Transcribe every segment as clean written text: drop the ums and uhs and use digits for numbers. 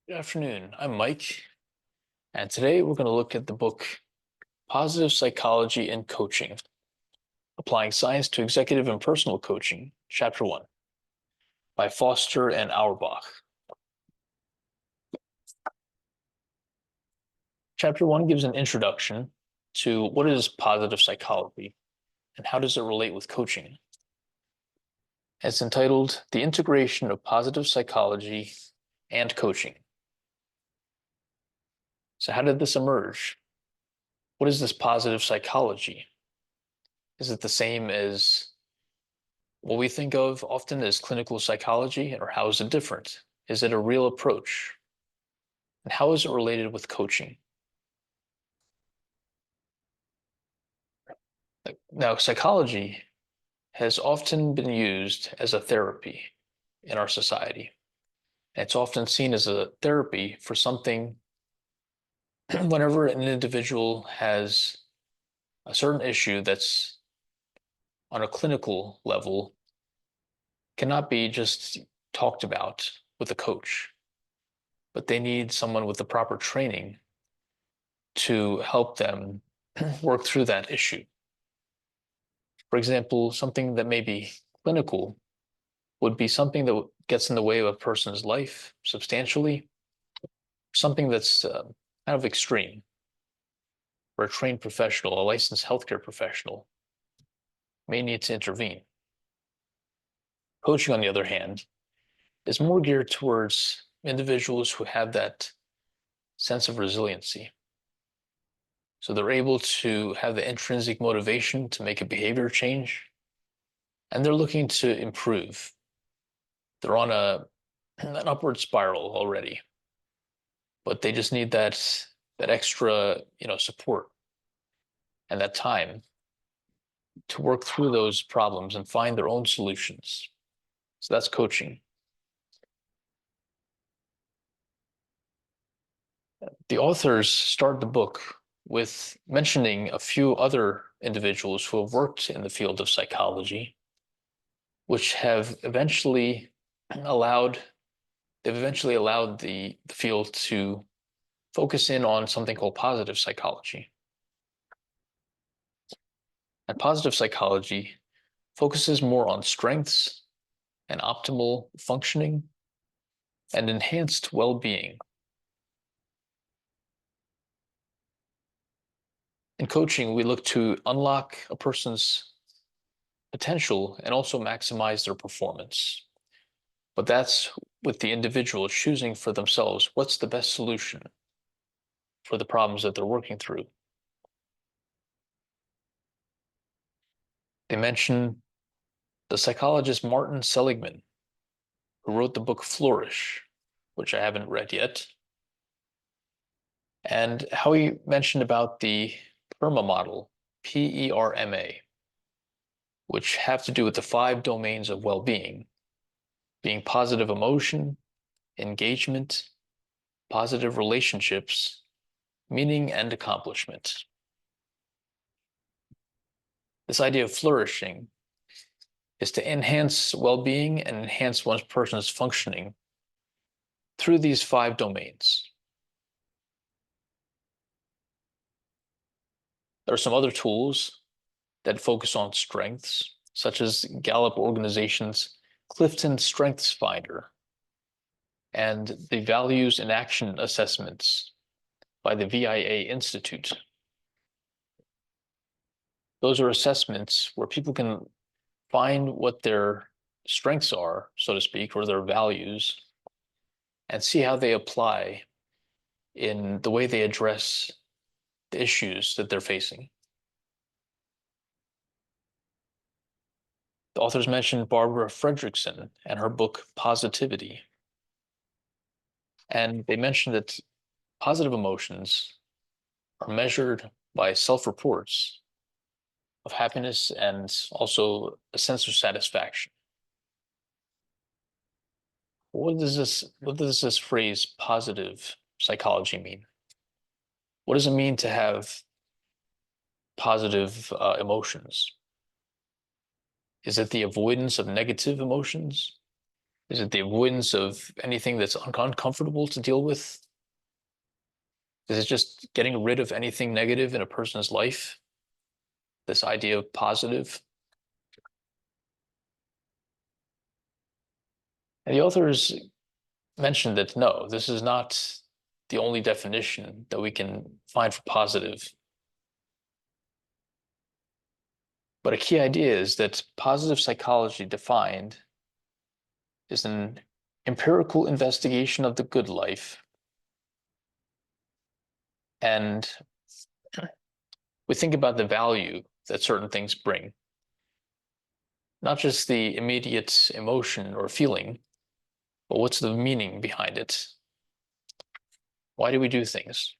Good afternoon. I'm Mike, and today we're going to look at the book Positive Psychology and Coaching, Applying Science to Executive and Personal Coaching, Chapter 1, by Foster and Auerbach. Chapter 1 gives an introduction to what is positive psychology and how does it relate with coaching. It's entitled The Integration of Positive Psychology and Coaching. So how did this emerge? What is this positive psychology? Is it the same as what we think of often as clinical psychology, or how is it different? Is it a real approach? And how is it related with coaching? Now, psychology has often been used as a therapy in our society. It's often seen as a therapy for something whenever an individual has a certain issue that's on a clinical level, cannot be just talked about with a coach, but they need someone with the proper training to help them work through that issue. For example, something that may be clinical would be something that gets in the way of a person's life substantially, something that's kind of extreme, where a trained professional, a licensed healthcare professional, may need to intervene. Coaching, on the other hand, is more geared towards individuals who have that sense of resiliency. So they're able to have the intrinsic motivation to make a behavior change, and they're looking to improve. They're on an upward spiral already, but they just need that extra, support and that time to work through those problems and find their own solutions. So that's coaching. The authors start the book with mentioning a few other individuals who have worked in the field of psychology, which have eventually allowed the field to focus in on something called positive psychology. And positive psychology focuses more on strengths and optimal functioning and enhanced well-being. In coaching, we look to unlock a person's potential and also maximize their performance. But that's with the individual choosing for themselves what's the best solution for the problems that they're working through. They mention the psychologist Martin Seligman, who wrote the book Flourish, which I haven't read yet, and how he mentioned about the PERMA model, PERMA, which have to do with the 5 domains of well-being, being positive emotion, engagement, positive relationships, meaning, and accomplishment. This idea of flourishing is to enhance well-being and enhance one's person's functioning through these 5 domains. There are some other tools that focus on strengths, such as Gallup Organization's Clifton Strengths Finder and the Values in Action Assessments by the VIA Institute. Those are assessments where people can find what their strengths are, so to speak, or their values, and see how they apply in the way they address the issues that they're facing. The authors mentioned Barbara Fredrickson and her book Positivity. And they mentioned that positive emotions are measured by self-reports of happiness and also a sense of satisfaction. What does this phrase positive psychology mean? What does it mean to have positive emotions? Is it the avoidance of negative emotions? Is it the avoidance of anything that's uncomfortable to deal with? Is it just getting rid of anything negative in a person's life? This idea of positive? And the authors mentioned that no, this is not the only definition that we can find for positive. But a key idea is that positive psychology defined is an empirical investigation of the good life. And we think about the value that certain things bring, not just the immediate emotion or feeling, but what's the meaning behind it? Why do we do things?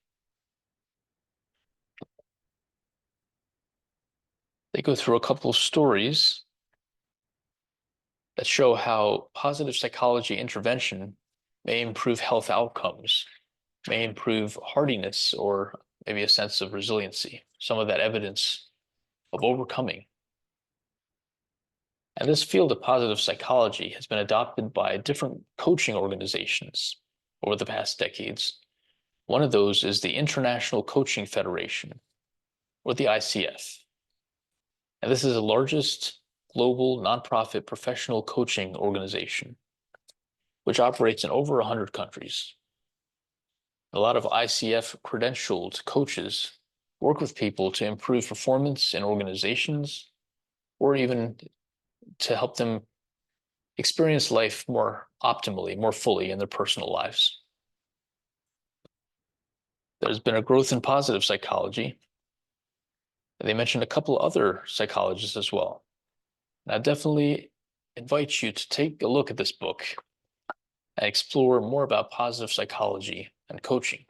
They go through a couple of stories that show how positive psychology intervention may improve health outcomes, may improve hardiness, or maybe a sense of resiliency, some of that evidence of overcoming. And this field of positive psychology has been adopted by different coaching organizations over the past decades. One of those is the International Coaching Federation, or the ICF. And this is the largest global nonprofit professional coaching organization, which operates in over 100 countries. A lot of ICF credentialed coaches work with people to improve performance in organizations, or even to help them experience life more optimally, more fully in their personal lives. There's been a growth in positive psychology. They mentioned a couple other psychologists as well. And I definitely invite you to take a look at this book and explore more about positive psychology and coaching.